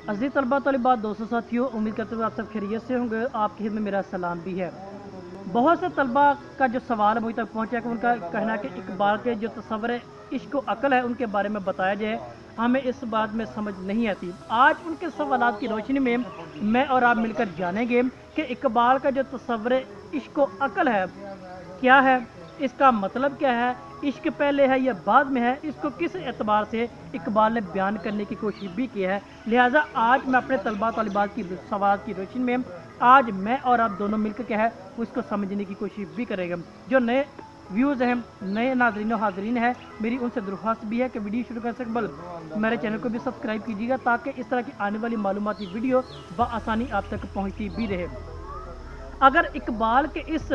अज़ीज़ तलबा तलिबात दोस्तों साथियों, उम्मीद करते हुए आप सब खैरियत से होंगे। आपकी हिद में मेरा सलाम भी है। बहुत से तलबा का जो सवाल मुझ तक पहुंचा कि उनका कहना है कि इकबाल के जो तस्वर इश्क व अकल है उनके बारे में बताया जाए, हमें इस बात में समझ नहीं आती। आज उनके सवालात की रोशनी में मैं और आप मिलकर जानेंगे कि इकबाल का जो तस्वर इश्क व अकल है क्या है, इसका मतलब क्या है, इश्क पहले है या बाद में है, इसको किस एतबार से इकबाल ने बयान करने की कोशिश भी की है। लिहाजा आज मैं अपने तलबा तलिबात की सवाल की रोशनी में आज मैं और आप दोनों मिलकर क्या है उसको समझने की कोशिश भी करेंगे। जो नए व्यूज़ हैं, नए नाज़रीन और हाज़रीन है, मेरी उनसे दरख्वास्त भी है कि वीडियो शुरू करने से कबल मेरे चैनल को भी सब्सक्राइब कीजिएगा ताकि इस तरह की आने वाली मालूमाती वीडियो बआसानी आप तक पहुँचती भी रहे। अगर इकबाल के इस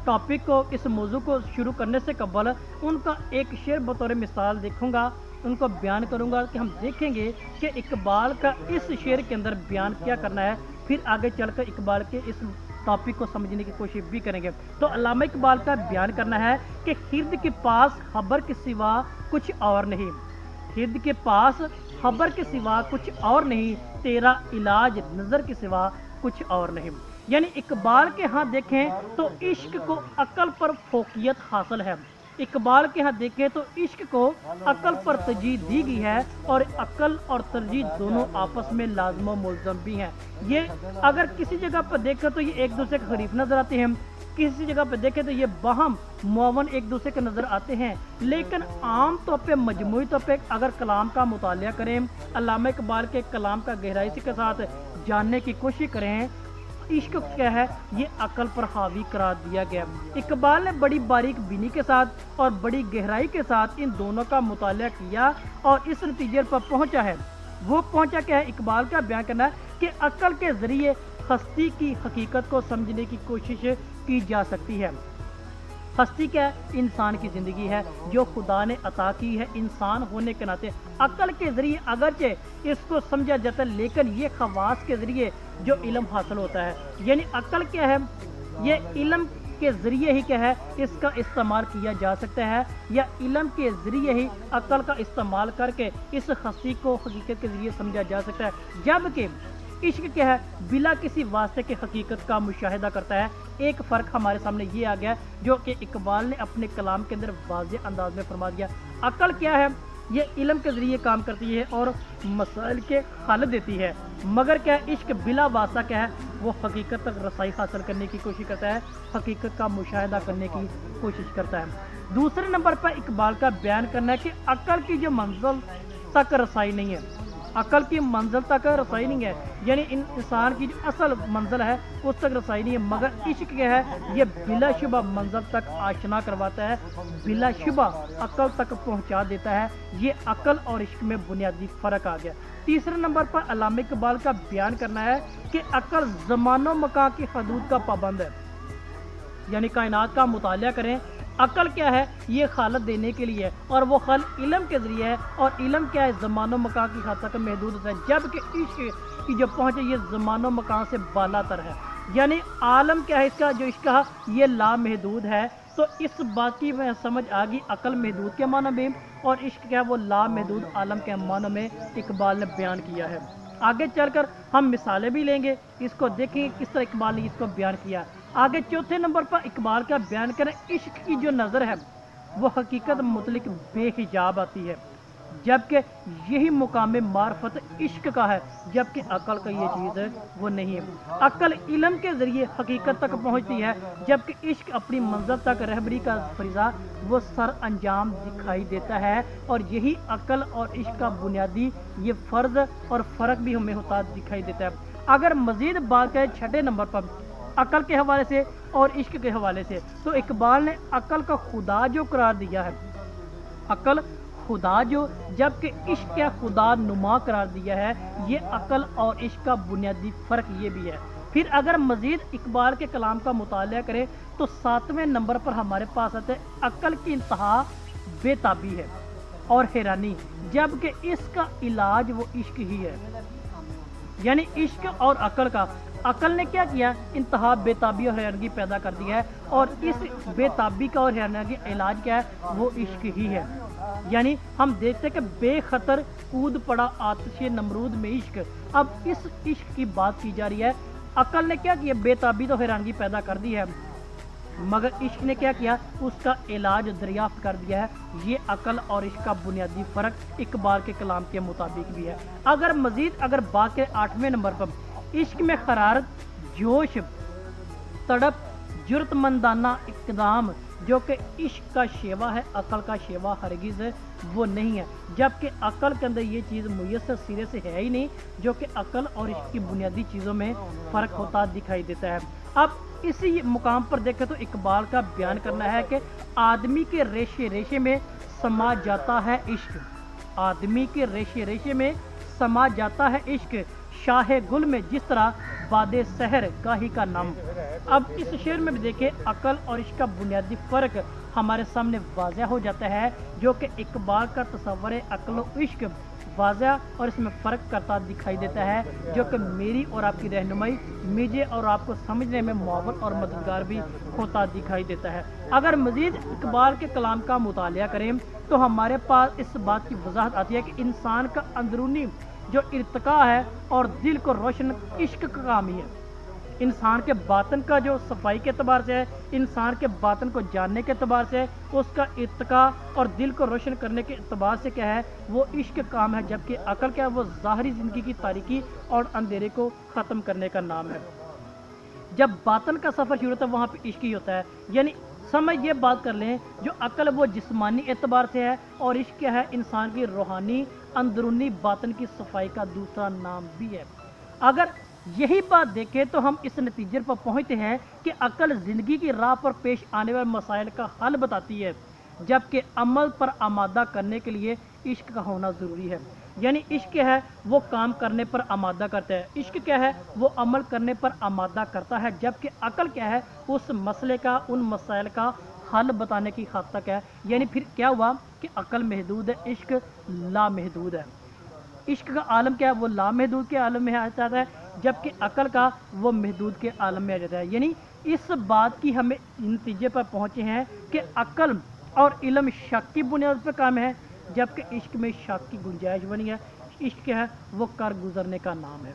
टॉपिक को, इस मौजू को शुरू करने से कबल उनका एक शेर बतौर मिसाल देखूंगा, उनको बयान करूंगा कि हम देखेंगे कि इकबाल का इस शेर के अंदर बयान क्या करना है। फिर आगे चलकर इकबाल के इस टॉपिक को समझने की कोशिश भी करेंगे। तो अल्लामा इकबाल का बयान करना है कि हिर्द के पास खबर के सिवा कुछ और नहीं, हिर्द के पास खबर के सिवा कुछ और नहीं, तेरा इलाज नज़र के सिवा कुछ और नहीं। यानी इकबाल के यहाँ देखें तो इश्क को अकल पर फोकियत हासिल है। इकबाल के यहाँ देखें तो इश्क को अकल पर तरजीह दी गई है और अकल और तरजीह दोनों आपस में लाजम और मुल्ज़म भी हैं। ये अगर किसी जगह पर देखें तो ये एक दूसरे के खरीफ नज़र आते हैं, किसी जगह पर देखें तो ये बाहम मुआवन एक दूसरे के नज़र आते हैं। लेकिन आम तौर पे मजमूई तौर पे अगर कलाम का मुतालिया करें, अल्लामा इकबाल के कलाम का गहराई के साथ जानने की कोशिश करें, इश्क क्या है ये अकल पर हावी करार दिया गया। इकबाल ने बड़ी बारीक बीनी के साथ और बड़ी गहराई के साथ इन दोनों का मुतालिया किया और इस नतीजे पर पहुंचा है। वो पहुंचा क्या है, इकबाल का बयान करना है कि अकल के जरिए हस्ती की हकीकत को समझने की कोशिश की जा सकती है। हस्ती क्या है, इंसान की ज़िंदगी है जो खुदा ने अता की है। इंसान होने के नाते अकल के ज़रिए अगरचे इसको समझा जाता है, लेकिन ये खवास के ज़रिए जो इल्म हासिल होता है, यानी अकल क्या है, ये इल्म के ज़रिए ही क्या है इसका इस्तेमाल किया जा सकता है, या इल्म के ज़रिए ही अकल का इस्तेमाल करके इस हस्ती को हकीकत के ज़रिए समझा जा सकता है। जबकि इश्क क्या है, बिला किसी वास्ते के हकीकत का मुशाहिदा करता है। एक फ़र्क हमारे सामने ये आ गया जो कि इकबाल ने अपने कलाम के अंदर वाज़ेह अंदाज में फरमा दिया। अकल क्या है, ये इल्म के ज़रिए काम करती है और मसाइल के हल देती है, मगर क्या है इश्क बिला वास्ता क्या है वो हकीकत तक रसाई हासिल करने की कोशिश करता है, हकीकत का मुशाहिदा करने की कोशिश करता है। दूसरे नंबर पर इकबाल का बयान करना है कि अकल की जो मंजिल तक रसाई नहीं है, अकल की मंजिल तक रसाई नहीं है, यानी इंसान की जो असल मंजिल है उस तक रसाई नहीं है, मगर इश्क क्या है ये बिलाशुबा मंजिल तक आशना करवाता है, बिलाशुबा अकल तक पहुंचा देता है। ये अकल और इश्क में बुनियादी फ़र्क आ गया। तीसरे नंबर पर अल्लामा इकबाल का बयान करना है कि अकल ज़मानो मकान की हदूद का पाबंद है, यानी कायनात का मुतालिया करें, अकल क्या है ये खालत देने के लिए और वो खल इल्म के ज़रिए है, और इल्म क्या है ज़मानो मकान की हद तक महदूद होता है, जबकि इश्क की जो पहुँच है ये ज़मानो मकान से बालातर है। यानी आलम क्या है इसका, जो इसका ये लामहदूद है। तो इस बात की मैं समझ आ गई अकल महदूद के मानों में और इश्क क्या है वो लामहदूद आलम के मानों में इकबाल ने बयान किया है। आगे चलकर हम मिसालें भी लेंगे, इसको देखेंगे किस तरह इकबाल ने इसको बयान किया। आगे चौथे नंबर पर इकबाल का बयान करें, इश्क की जो नज़र है वो हकीकत मुतलिक बेहिजाब आती है, जबकि यही मुकाम मार्फत इश्क का है, जबकि अकल का ये चीज़ है वो नहीं है। अकल इल्म के ज़रिए हकीकत तक पहुंचती है, जबकि इश्क अपनी मंज़िल तक रहबरी का फरीज़ा वो सर अंजाम दिखाई देता है, और यही अकल और इश्क का बुनियादी ये फ़र्ज़ और फ़र्क भी हमें होता दिखाई देता है। अगर मज़ीद बात करें छठे नंबर पर अकल के हवाले से और इश्क के हवाले से, तो इकबाल ने अकल का खुदा जो करार दिया है, अकल खुदा जो, जबकि इश्क क्या खुदा नुमा करार दिया है। ये अकल और इश्क का बुनियादी फ़र्क ये भी है। फिर अगर मज़ीद इकबाल के कलाम का मुतालिया करें तो सातवें नंबर पर हमारे पास आते हैं अकल की इंतहा बेताबी है और हैरानी, जबकि इसका इलाज वो इश्क ही है। यानी इश्क और अकल का, अकल ने क्या किया, इंतहा बेताबी और हैरानगी पैदा कर दी है, और इस बेताबी का और हैरानगी का इलाज क्या है वो इश्क ही है। यानी हम देखते हैं कि बेखतर कूद पड़ा आतिश नमरूद में इश्क। अब इस इश्क की बात की जा रही है। अकल ने क्या किया, बेताबी तो हैरानगी पैदा कर दी है, मगर इश्क ने क्या किया, उसका इलाज दरियाफ्त कर दिया है। ये अकल और इश्क का बुनियादी फ़र्क इकबाल के कलाम के मुताबिक भी है। अगर बात के 8वें नंबर पर इश्क में खरारत, जोश, तड़प, जुर्तमंदाना इक़दाम जो कि इश्क का शेवा है, अकल का शेवा हरगिज़ वो नहीं है। जबकि अकल के अंदर ये चीज़ मुयस्सर सिरे से है ही नहीं, जो कि अकल और इश्क की बुनियादी चीज़ों में फ़र्क होता दिखाई देता है। अब इसी मुकाम पर देखें तो इकबाल का बयान करना है कि आदमी के रेशे रेशे में समा जाता है इश्क, आदमी के रेशे रेशे में समा जाता है इश्क, शाह गुल में जिस तरह बादे सहर गाही का नाम। अब इस शेर में भी देखें अकल और इश्क का बुनियादी फ़र्क हमारे सामने वाज़ह हो जाता है, जो कि इकबाल का तस्वर अकल और इश्क वाज़ह और इसमें फ़र्क करता दिखाई देता है, जो कि मेरी और आपकी रहनुमाई, मुझे और आपको समझने में मुआवन और मददगार भी होता दिखाई देता है। अगर मज़ीद इकबाल के कलाम का मुतालिया करें तो हमारे पास इस बात की वजाहत आती है कि इंसान का अंदरूनी जो इर्तिका है और दिल को रोशन इश्क का काम ही है। इंसान के बातन का जो सफाई के अतबार से है, इंसान के बातन को जानने के अतबार से है, उसका इर्तिका और दिल को रोशन करने के अतबार से क्या है, वो इश्क काम है। जबकि अकल क्या है, वो ज़ाहरी ज़िंदगी की तारीकी और अंधेरे को ख़त्म करने का नाम है। जब बातन का सफ़र शुरू होता है वहाँ पे इश्क ही होता है। यानी समझ ये बात कर लें, जो अकल वो जिस्मानी एतबार से है और इश्क क्या है, इंसान की रूहानी अंदरूनी बातन की सफाई का दूसरा नाम भी है। अगर यही बात देखें तो हम इस नतीजे पर पहुंचते हैं कि अकल ज़िंदगी की राह पर पेश आने वाले मसाइल का हल बताती है, जबकि अमल पर आमादा करने के लिए इश्क का होना ज़रूरी है। यानी इश्क क्या है, वो काम करने पर आमादा करता है, इश्क क्या है, वो अमल करने पर आमादा करता है। जबकि अकल क्या है, उस मसले का, उन मसाइल का हल बताने की हद तक है। यानी फिर क्या हुआ कि अकल महदूद है, इश्क लामहदूद है। इश्क का आलम क्या है, वो लामहदूद के आलम में आ जाता है, जबकि अकल का वो महदूद के आलम में आ जाता है। यानी इस बात की हमें नतीजे पर पहुँचे हैं कि अकल और इल्म शक की बुनियाद पर काम है, जबकि इश्क में शक की गुंजाइश बनी है। इश्क क्या है, वो कर गुजरने का नाम है।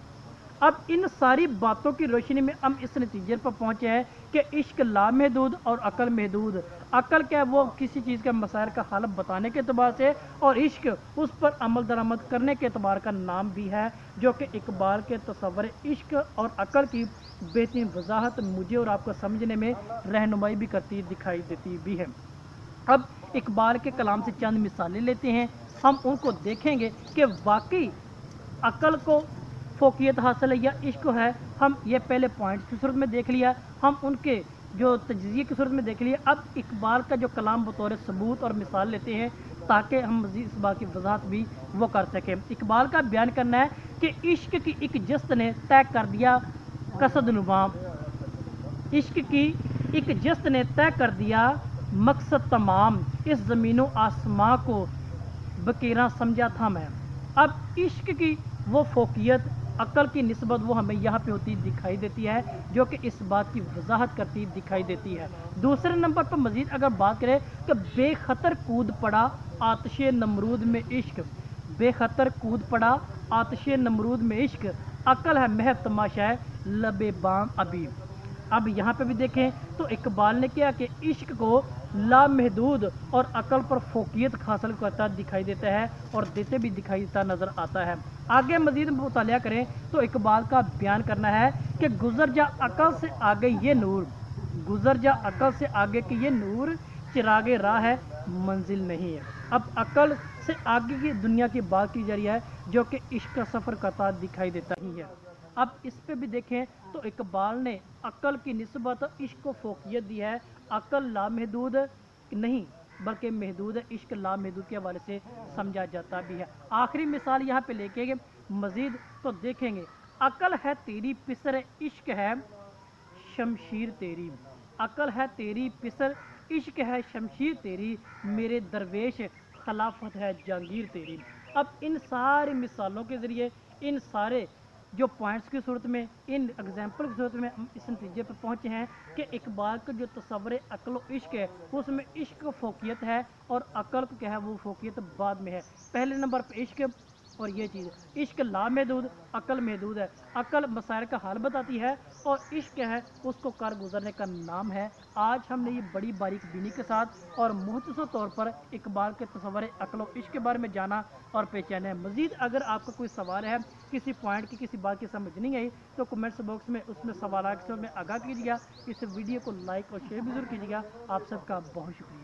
अब इन सारी बातों की रोशनी में हम इस नतीजे पर पहुँचे हैं कि इश्क लामहदूद और अकल महदूद। अकल क्या है, वो किसी चीज़ के मसाइल का हल बताने के अतबार से, और इश्क उस पर अमल दरामद करने के अतबार का नाम भी है, जो कि इकबाल के तस्वर इश्क और अकल की बेहतरीन वजाहत मुझे और आपको समझने में रहनुमाई भी करती दिखाई देती भी है। अब इकबाल के कलाम से चंद मिसालें लेते हैं, हम उनको देखेंगे कि वाकई अकल को फोकियत हासिल है या इश्क है। हम ये पहले पॉइंट्स की सूरत में देख लिया, हम उनके जो तजज़िये की सूरत में देख लिया। अब इकबाल का जो कलाम बतौर सबूत और मिसाल लेते हैं, ताकि हम मज़ीद इस बात की वजाहत भी वो कर सकें। इकबाल का बयान करना है कि इश्क की एक जस्त ने तय कर दिया कसद नुमा, इश्क की एक जस्त ने तय कर दिया मकसद तमाम, इस ज़मीनों आसमां को बकीरा समझा था मैं। अब इश्क की वो फोकियत अकल की निस्बत वो हमें यहाँ पे होती दिखाई देती है, जो कि इस बात की वजाहत करती दिखाई देती है। दूसरे नंबर पर मज़ीद अगर बात करें कि बेखतर कूद पड़ा आतिश नमरूद में इश्क, बेखतर कूद पड़ा आतिश नमरूद में इश्क, अकल है महव तमाशा लबे बाम अभी। अब यहाँ पे भी देखें तो इकबाल ने क्या कि इश्क को लामहदूद और अकल पर फोकियत हासिल करता दिखाई देता है और देते भी दिखाई देता नज़र आता है। आगे मज़ीद मुतालिया करें तो इकबाल का बयान करना है कि गुज़र जा अकल से आगे ये नूर, गुज़र जा अकल से आगे कि ये नूर चिरागे राह है मंजिल नहीं है। अब अकल से आगे की दुनिया की बात की जा रही है, जो कि इश्क का सफ़र करता दिखाई देता ही है। अब इस पे भी देखें तो इकबाल ने अकल की निस्बत इश्क को फोकियत दी है। अकल लामहदूद नहीं बल्कि महदूद है, इश्क लामहदूद के हवाले से समझा जाता भी है। आखिरी मिसाल यहाँ पे लेके मज़ीद तो देखेंगे, अकल है तेरी पिसर इश्क है शमशीर तेरी, अकल है तेरी पिसर इश्क है शमशीर तेरी, मेरे दरवेश खिलाफत है जहांगीर तेरी। अब इन सारी मिसालों के ज़रिए, इन सारे جو پوائنٹس کی صورت میں، ان اگزامپل کی صورت میں ہم اس نتیجے پر پہنچے ہیں کہ اقبال کا جو تصور عقل و عشق ہے اس میں عشق فوقیت ہے اور عقل کو کیا ہے وہ فوقیت بعد میں ہے۔ پہلے نمبر پہ عشق، اور یہ چیز عشق لامحدود، عقل محدود ہے۔ عقل مسائل کا حل بتاتی ہے اور عشق ہے اس کو کر گزرنے کا نام ہے۔ آج ہم نے یہ بڑی باریک بینی کے ساتھ اور مختصر طور پر اقبال کے تصور عقل و عشق کے بارے میں جانا اور پہچانا ہے۔ مزید اگر آپ کا کوئی سوال ہے، کسی پوائنٹ کی کسی بات کی سمجھ نہیں آئی تو کمنٹس باکس میں اس میں سوالات کے ساتھ میں آگاہ کیجیے گا۔ اس ویڈیو کو لائک اور شیئر بھی ضرور کیجیے گا۔ آپ سب کا بہت شکریہ۔